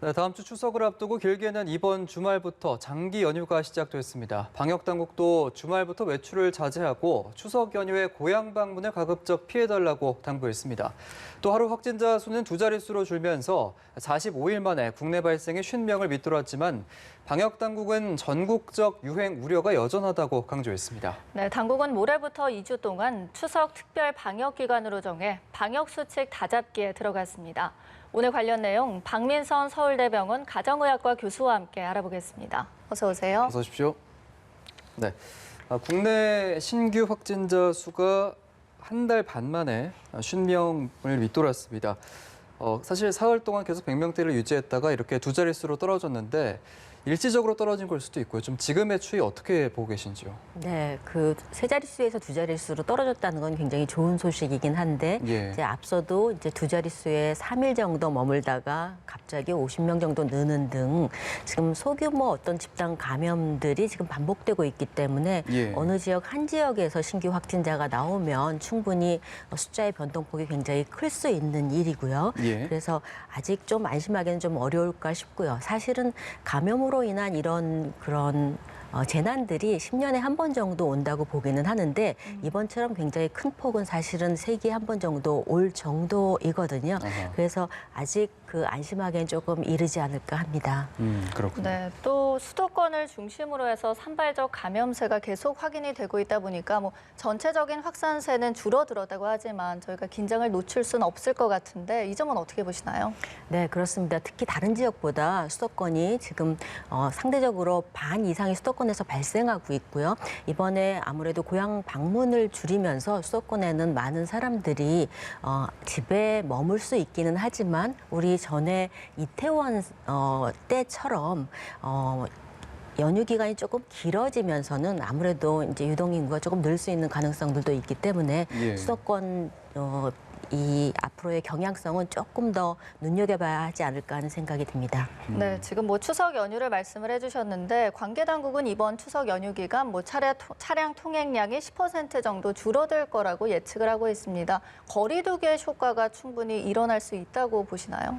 네, 다음 주 추석을 앞두고 길게는 이번 주말부터 장기 연휴가 시작됐습니다. 방역 당국도 주말부터 외출을 자제하고 추석 연휴에 고향 방문을 가급적 피해달라고 당부했습니다. 또 하루 확진자 수는 두 자릿수로 줄면서 45일 만에 국내 발생이 50명을 밑돌았지만 방역 당국은 전국적 유행 우려가 여전하다고 강조했습니다. 네, 당국은 모레부터 2주 동안 추석 특별 방역 기간으로 정해 방역 수칙 다잡기에 들어갔습니다. 오늘 관련 내용 박민선 서울대병원 가정의학과 교수와 함께 알아보겠습니다. 어서 오세요. 어서 오십시오. 네, 국내 신규 확진자 수가 한 달 반 만에 50명을 밑돌았습니다. 사실 사흘 동안 계속 100명대를 유지했다가 이렇게 두 자릿수로 떨어졌는데 일시적으로 떨어진 걸 수도 있고요. 좀 지금의 추이 어떻게 보고 계신지요? 네, 그 세 자릿수에서 두 자릿수로 떨어졌다는 건 굉장히 좋은 소식이긴 한데 이제 앞서도 이제 두 자릿수에 3일 정도 머물다가 갑자기 50명 정도 느는 등 지금 소규모 어떤 집단 감염들이 지금 반복되고 있기 때문에 어느 지역 한 지역에서 신규 확진자가 나오면 충분히 숫자의 변동폭이 굉장히 클 수 있는 일이고요. 그래서 아직 좀 안심하기는 좀 어려울까 싶고요. 사실은 감염으로 인한 이런 그런 재난들이 10년에 한 번 정도 온다고 보기는 하는데 이번처럼 굉장히 큰 폭은 사실은 세기에 한 번 정도 올 정도이거든요. 그래서 아직 그 안심하기엔 조금 이르지 않을까 합니다. 그렇군요. 네, 또 수도권을 중심으로 해서 산발적 감염세가 계속 확인이 되고 있다 보니까 전체적인 확산세는 줄어들었다고 하지만 저희가 긴장을 놓칠 수는 없을 것 같은데 이 점은 어떻게 보시나요? 네, 그렇습니다. 특히 다른 지역보다 수도권이 지금 상대적으로 반 이상이 수도권에서 발생하고 있고요. 이번에 아무래도 고향 방문을 줄이면서 수도권에는 많은 사람들이 집에 머물 수 있기는 하지만 우리 전에 이태원 때처럼 연휴 기간이 조금 길어지면서는 아무래도 이제 유동인구가 조금 늘 수 있는 가능성들도 있기 때문에 수도권 이 앞으로의 경향성은 조금 더 눈여겨봐야 하지 않을까 하는 생각이 듭니다. 네, 지금 추석 연휴를 말씀을 해주셨는데 관계 당국은 이번 추석 연휴 기간 차량 통행량이 10% 정도 줄어들 거라고 예측을 하고 있습니다. 거리 두기의 효과가 충분히 일어날 수 있다고 보시나요?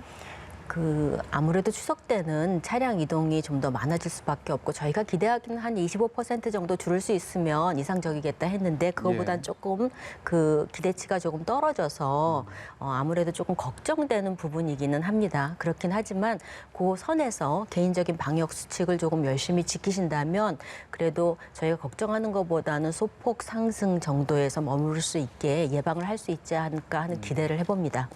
아무래도 추석 때는 차량 이동이 좀 더 많아질 수밖에 없고 저희가 기대하기는 한 25% 정도 줄을 수 있으면 이상적이겠다 했는데 그거보단 조금 그 기대치가 조금 떨어져서 아무래도 조금 걱정되는 부분이기는 합니다. 그렇긴 하지만 그 선에서 개인적인 방역 수칙을 조금 열심히 지키신다면 그래도 저희가 걱정하는 것보다는 소폭 상승 정도에서 머무를 수 있게 예방을 할 수 있지 않을까 하는 기대를 해봅니다.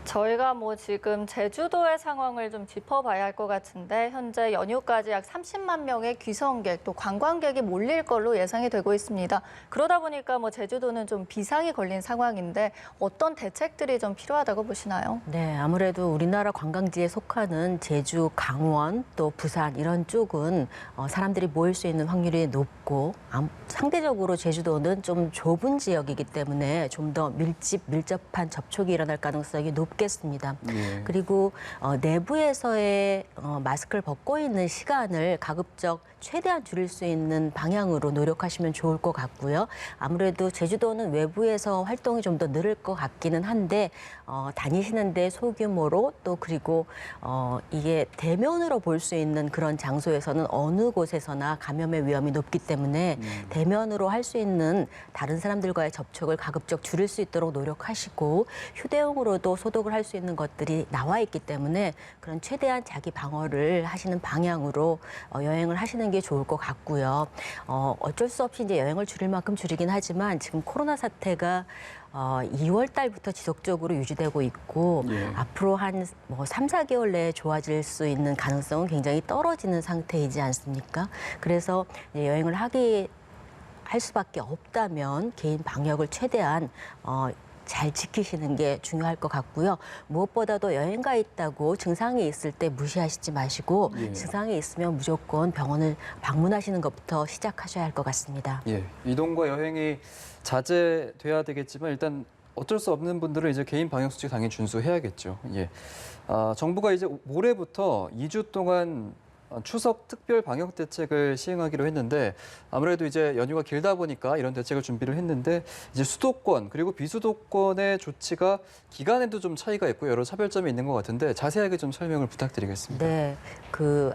저희가 지금 제주도의 상황을 좀 짚어봐야 할 것 같은데 현재 연휴까지 약 30만 명의 귀성객 또 관광객이 몰릴 걸로 예상이 되고 있습니다. 그러다 보니까 제주도는 좀 비상이 걸린 상황인데 어떤 대책들이 좀 필요하다고 보시나요? 네, 아무래도 우리나라 관광지에 속하는 제주, 강원, 또 부산 이런 쪽은 사람들이 모일 수 있는 확률이 높고 상대적으로 제주도는 좀 좁은 지역이기 때문에 좀 더 밀접한 접촉이 일어날 가능성이 높겠습니다. 그리고 내부에서의 마스크를 벗고 있는 시간을 가급적 최대한 줄일 수 있는 방향으로 노력하시면 좋을 것 같고요. 아무래도 제주도는 외부에서 활동이 좀 더 늘을 것 같기는 한데 다니시는데 소규모로 또 그리고 이게 대면으로 볼 수 있는 그런 장소에서는 어느 곳에서나 감염의 위험이 높기 때문에 대면으로 할 수 있는 다른 사람들과의 접촉을 가급적 줄일 수 있도록 노력하시고 휴대용으로도 소독을 할 수 있는 것들이 나와 있기 때문에 그런 최대한 자기 방어를 하시는 방향으로 여행을 하시는 게 좋을 것 같고요. 어쩔 수 없이 이제 여행을 줄일 만큼 줄이긴 하지만 지금 코로나 사태가 2월 달부터 지속적으로 유지되고 있고 앞으로 한 3, 4개월 내에 좋아질 수 있는 가능성은 굉장히 떨어지는 상태이지 않습니까? 그래서 여행을 할 수밖에 없다면 개인 방역을 최대한 잘 지키시는 게 중요할 것 같고요. 무엇보다도 여행 가 있다고 증상이 있을 때 무시하시지 마시고 증상이 있으면 무조건 병원을 방문하시는 것부터 시작하셔야 할 것 같습니다. 이동과 여행이 자제돼야 되겠지만 일단 어쩔 수 없는 분들은 이제 개인 방역 수칙 당연히 준수해야겠죠. 정부가 이제 모레부터 2주 동안 추석 특별 방역 대책을 시행하기로 했는데 아무래도 이제 연휴가 길다 보니까 이런 대책을 준비를 했는데 이제 수도권 그리고 비수도권의 조치가 기간에도 좀 차이가 있고 여러 차별점이 있는 것 같은데 자세하게 좀 설명을 부탁드리겠습니다. 네,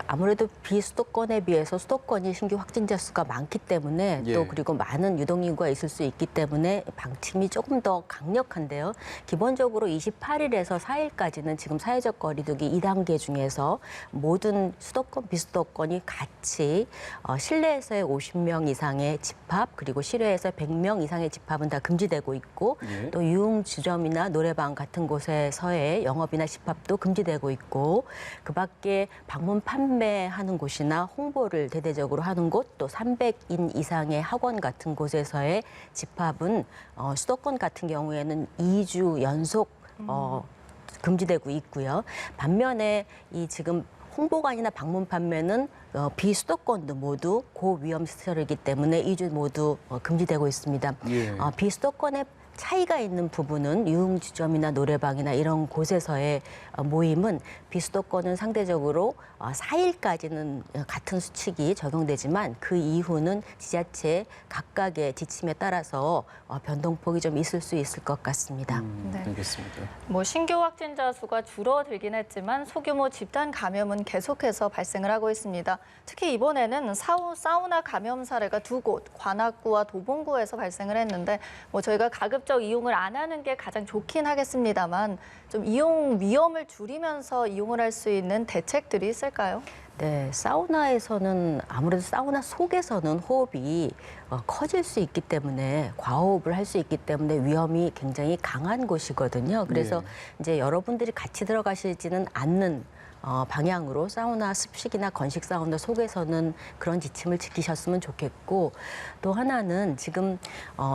아무래도 비수도권에 비해서 수도권이 신규 확진자 수가 많기 때문에 예. 또 그리고 많은 유동인구가 있을 수 있기 때문에 방침이 조금 더 강력한데요. 기본적으로 28일에서 4일까지는 지금 사회적 거리두기 2단계 중에서 모든 수도권, 비수도권이 같이 실내에서의 50명 이상의 집합 그리고 실외에서 100명 이상의 집합은 다 금지되고 있고 예. 또 유흥주점이나 노래방 같은 곳에서의 영업이나 집합도 금지되고 있고 그밖에 방문 판매하는 곳이나 홍보를 대대적으로 하는 곳 또 300인 이상의 학원 같은 곳에서의 집합은 수도권 같은 경우에는 2주 연속 금지되고 있고요. 반면에 이 지금 홍보관이나 방문 판매는 비수도권도 모두 고위험 시설이기 때문에 2주 모두 금지되고 있습니다. 예. 비수도권의 차이가 있는 부분은 유흥주점이나 노래방이나 이런 곳에서의 모임은 비수도권은 상대적으로 4일까지는 같은 수칙이 적용되지만 그 이후는 지자체 각각의 지침에 따라서 변동폭이 좀 있을 수 있을 것 같습니다. 네. 알겠습니다. 뭐 신규 확진자 수가 줄어들긴 했지만 소규모 집단 감염은 계속해서 발생을 하고 있습니다. 특히 이번에는 사우나 감염 사례가 2곳, 관악구와 도봉구에서 발생을 했는데 뭐 저희가 가급적 이용을 안 하는 게 가장 좋긴 하겠습니다만 좀 이용 위험을 줄이면서 이용을 할 수 있는 대책들이 있을까요? 네, 사우나에서는 아무래도 사우나 속에서는 호흡이 커질 수 있기 때문에 과호흡을 할 수 있기 때문에 위험이 굉장히 강한 곳이거든요. 그래서 네. 이제 여러분들이 같이 들어가시지는 않는 방향으로 사우나 습식이나 건식 사우나 속에서는 그런 지침을 지키셨으면 좋겠고 또 하나는 지금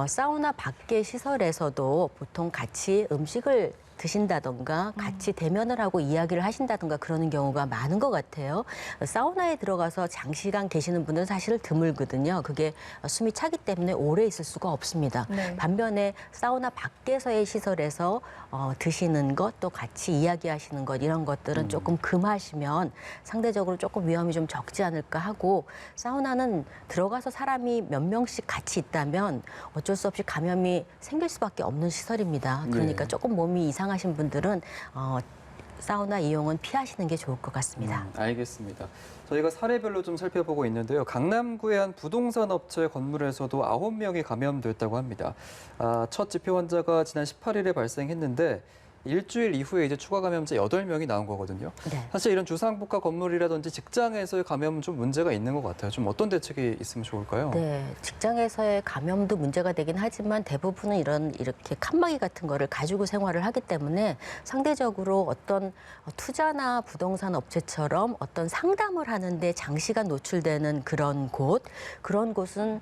사우나 밖의 시설에서도 보통 같이 음식을 드신다던가 같이 대면을 하고 이야기를 하신다던가 그러는 경우가 많은 것 같아요. 사우나에 들어가서 장시간 계시는 분은 사실 드물거든요. 그게 숨이 차기 때문에 오래 있을 수가 없습니다. 네. 반면에 사우나 밖에서의 시설에서 드시는 것 또 같이 이야기하시는 것 이런 것들은 조금 금하시면 상대적으로 조금 위험이 좀 적지 않을까 하고 사우나는 들어가서 사람이 몇 명씩 같이 있다면 어쩔 수 없이 감염이 생길 수밖에 없는 시설입니다. 그러니까 네. 조금 몸이 이상하신 분들은 사우나 이용은 피하시는 게 좋을 것 같습니다. 알겠습니다. 저희가 사례별로 좀 살펴보고 있는데요. 강남구의 한 부동산 업체 건물에서도 9명이 감염됐다고 합니다. 첫 집회 환자가 지난 18일에 발생했는데 일주일 이후에 이제 추가 감염자 8명이 나온 거거든요. 네. 사실 이런 주상복합 건물이라든지 직장에서의 감염은 좀 문제가 있는 것 같아요. 좀 어떤 대책이 있으면 좋을까요? 네, 직장에서의 감염도 문제가 되긴 하지만 대부분은 이렇게 칸막이 같은 거를 가지고 생활을 하기 때문에 상대적으로 어떤 투자나 부동산 업체처럼 어떤 상담을 하는데 장시간 노출되는 그런 곳은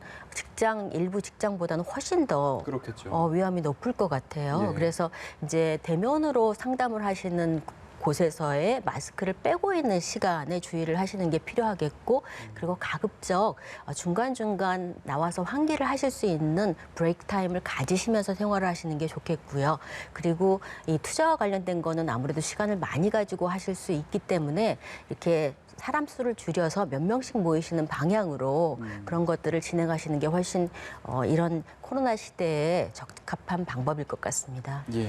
일부 직장보다는 훨씬 더 그렇겠죠. 위험이 높을 것 같아요. 예. 그래서 이제 대면으로 상담을 하시는 곳에서의 마스크를 빼고 있는 시간에 주의를 하시는 게 필요하겠고 그리고 가급적 중간중간 나와서 환기를 하실 수 있는 브레이크 타임을 가지시면서 생활을 하시는 게 좋겠고요. 그리고 이 투자와 관련된 거는 아무래도 시간을 많이 가지고 하실 수 있기 때문에 이렇게 사람 수를 줄여서 몇 명씩 모이시는 방향으로 그런 것들을 진행하시는 게 훨씬 이런 코로나 시대에 적합한 방법일 것 같습니다. 예.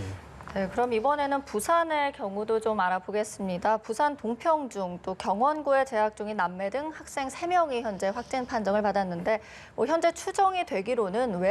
네, 그럼 이번에는 부산의 경우도 좀 알아보겠습니다. 부산 동평중 또 경원구에 재학 중인 남매 등 학생 3명이 현재 확진 판정을 받았는데 현재 추정이 되기로는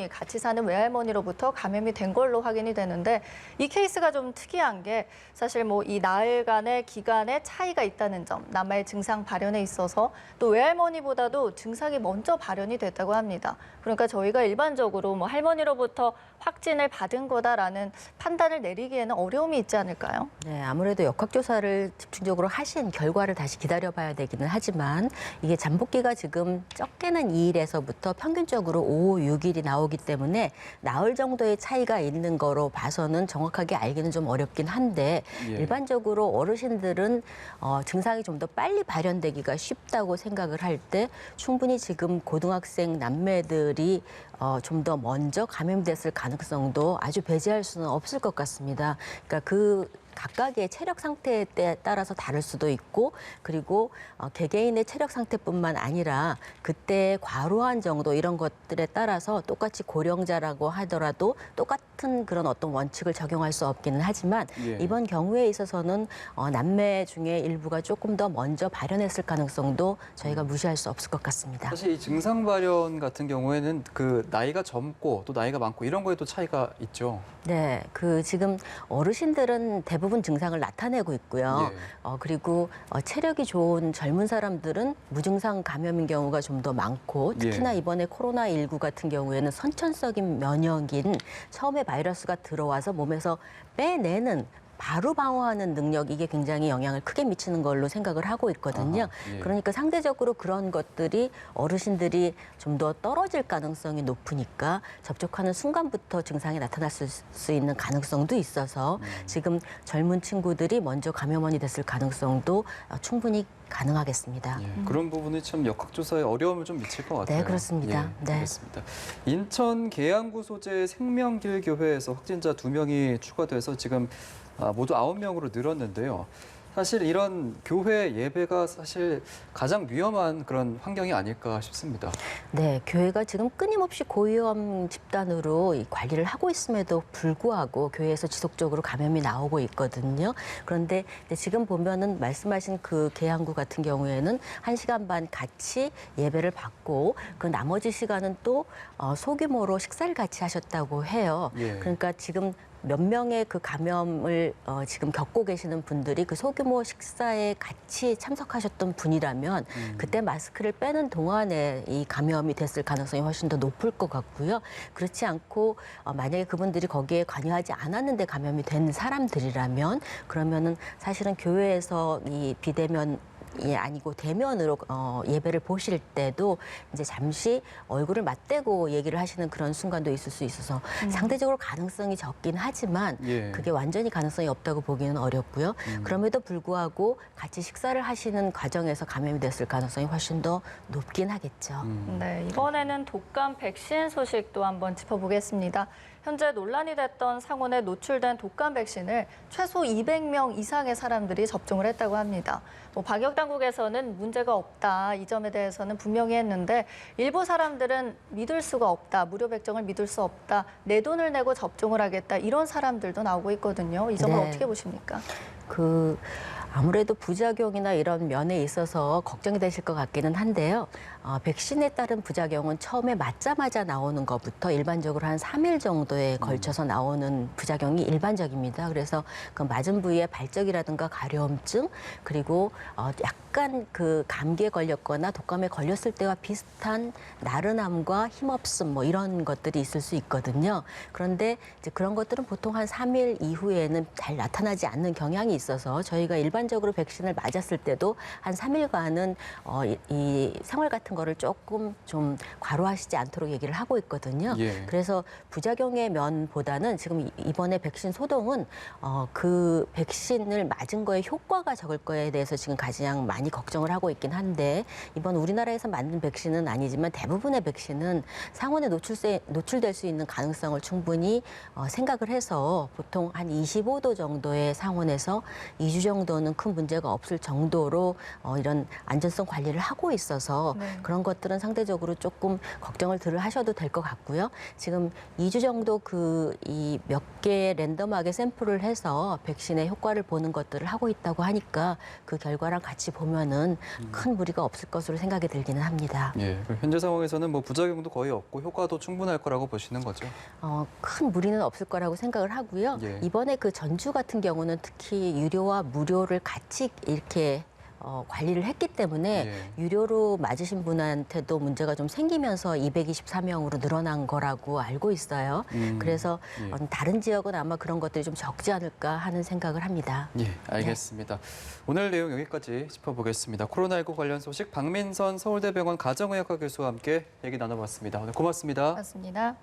같이 사는 외할머니로부터 감염이 된 걸로 확인이 되는데 이 케이스가 좀 특이한 게 사실 이 나흘간의 기간에 차이가 있다는 점, 남아의 증상 발현에 있어서 또 외할머니보다도 증상이 먼저 발현이 됐다고 합니다. 그러니까 저희가 일반적으로 할머니로부터 확진을 받은 거다라는 판단을 내리기에는 어려움이 있지 않을까요? 네, 아무래도 역학조사를 집중적으로 하신 결과를 다시 기다려봐야 되기는 하지만 이게 잠복기가 지금 적게는 2일에서부터 평균적으로 5, 6일이 나오기 때문에 나흘 정도의 차이가 있는 거로 봐서는 정확하게 알기는 좀 어렵긴 한데 예. 일반적으로 어르신들은 증상이 좀 더 빨리 발현되기가 쉽다고 생각을 할 때 충분히 지금 고등학생 남매들이 좀 더 먼저 감염됐을 가능성도 아주 배제할 수는 없을 것 같습니다. 그러니까 그 각각의 체력 상태에 따라서 다를 수도 있고 그리고 개개인의 체력 상태뿐만 아니라 그때 과로한 정도 이런 것들에 따라서 똑같이 고령자라고 하더라도 똑같은 그런 어떤 원칙을 적용할 수 없기는 하지만 예. 이번 경우에 있어서는 남매 중에 일부가 조금 더 먼저 발현했을 가능성도 저희가 무시할 수 없을 것 같습니다. 사실 이 증상 발현 같은 경우에는 그 나이가 젊고 또 나이가 많고 이런 거에도 차이가 있죠. 네, 지금 어르신들은 대부분 증상을 나타내고 있고요. 예. 그리고 체력이 좋은 젊은 사람들은 무증상 감염인 경우가 좀 더 많고 특히나 예. 이번에 코로나19 같은 경우에는 선천적인 면역인 처음에 바이러스가 들어와서 몸에서 빼내는 바로 방어하는 능력 이게 굉장히 영향을 크게 미치는 걸로 생각을 하고 있거든요. 아하, 예. 그러니까 상대적으로 그런 것들이 어르신들이 좀 더 떨어질 가능성이 높으니까 접촉하는 순간부터 증상이 나타날 수 있는 가능성도 있어서 지금 젊은 친구들이 먼저 감염원이 됐을 가능성도 충분히 가능하겠습니다. 예, 그런 부분이 참 역학조사에 어려움을 좀 미칠 것 같아요. 네, 그렇습니다. 예, 네. 알겠습니다. 인천 계양구 소재 생명길 교회에서 확진자 2명이 추가돼서 지금 모두 9명으로 늘었는데요. 사실 이런 교회 예배가 사실 가장 위험한 그런 환경이 아닐까 싶습니다. 네, 교회가 지금 끊임없이 고위험 집단으로 이 관리를 하고 있음에도 불구하고 교회에서 지속적으로 감염이 나오고 있거든요. 그런데 지금 보면은 말씀하신 그 계양구 같은 경우에는 1시간 반 같이 예배를 받고 그 나머지 시간은 또 소규모로 식사를 같이 하셨다고 해요. 예. 그러니까 지금 몇 명의 그 감염을 지금 겪고 계시는 분들이 그 소규모 식사에 같이 참석하셨던 분이라면 그때 마스크를 빼는 동안에 이 감염이 됐을 가능성이 훨씬 더 높을 것 같고요. 그렇지 않고 만약에 그분들이 거기에 관여하지 않았는데 감염이 된 사람들이라면 그러면은 사실은 교회에서 이 비대면 아니고 대면으로 예배를 보실 때도 이제 잠시 얼굴을 맞대고 얘기를 하시는 그런 순간도 있을 수 있어서 상대적으로 가능성이 적긴 하지만 예. 그게 완전히 가능성이 없다고 보기는 어렵고요. 그럼에도 불구하고 같이 식사를 하시는 과정에서 감염이 됐을 가능성이 훨씬 더 높긴 하겠죠. 네, 이번에는 독감 백신 소식도 한번 짚어보겠습니다. 현재 논란이 됐던 상온에 노출된 독감 백신을 최소 200명 이상의 사람들이 접종을 했다고 합니다. 방역 당국에서는 문제가 없다, 이 점에 대해서는 분명히 했는데 일부 사람들은 믿을 수가 없다, 무료 백정을 믿을 수 없다, 내 돈을 내고 접종을 하겠다, 이런 사람들도 나오고 있거든요. 이 점을 네. 어떻게 보십니까? 아무래도 부작용이나 이런 면에 있어서 걱정이 되실 것 같기는 한데요. 백신에 따른 부작용은 처음에 맞자마자 나오는 것부터 일반적으로 한 3일 정도에 걸쳐서 나오는 부작용이 일반적입니다. 그래서 그 맞은 부위의 발적이라든가 가려움증 그리고 약간 그 감기에 걸렸거나 독감에 걸렸을 때와 비슷한 나른함과 힘없음 뭐 이런 것들이 있을 수 있거든요. 그런데 이제 그런 것들은 보통 한 3일 이후에는 잘 나타나지 않는 경향이 있어서 저희가 일반적으로 백신을 맞았을 때도 한 3일간은 이 생활 같은 거를 조금 좀 과로하시지 않도록 얘기를 하고 있거든요. 예. 그래서 부작용의 면보다는 지금 이번에 백신 소동은 그 백신을 맞은 거에 효과가 적을 거에 대해서 지금 가장 많이 걱정을 하고 있긴 한데 이번 우리나라에서 만든 백신은 아니지만 대부분의 백신은 상온에 노출될 수 있는 가능성을 충분히 생각을 해서 보통 한 25도 정도의 상온에서 2주 정도는 큰 문제가 없을 정도로 이런 안전성 관리를 하고 있어서 네. 그런 것들은 상대적으로 조금 걱정을 덜 하셔도 될 것 같고요. 지금 2주 정도 이 몇 개 랜덤하게 샘플을 해서 백신의 효과를 보는 것들을 하고 있다고 하니까 그 결과랑 같이 보면은 큰 무리가 없을 것으로 생각이 들기는 합니다. 예, 현재 상황에서는 뭐 부작용도 거의 없고 효과도 충분할 거라고 보시는 거죠. 큰 무리는 없을 거라고 생각을 하고요. 예. 이번에 그 전주 같은 경우는 특히 유료와 무료를 같이 이렇게 관리를 했기 때문에 예. 유료로 맞으신 분한테도 문제가 좀 생기면서 224명으로 늘어난 거라고 알고 있어요. 그래서 예. 다른 지역은 아마 그런 것들이 좀 적지 않을까 하는 생각을 합니다. 예, 알겠습니다. 오늘 내용 여기까지 짚어보겠습니다. 코로나19 관련 소식 박민선 서울대병원 가정의학과 교수와 함께 얘기 나눠봤습니다. 오늘 고맙습니다. 맞습니다.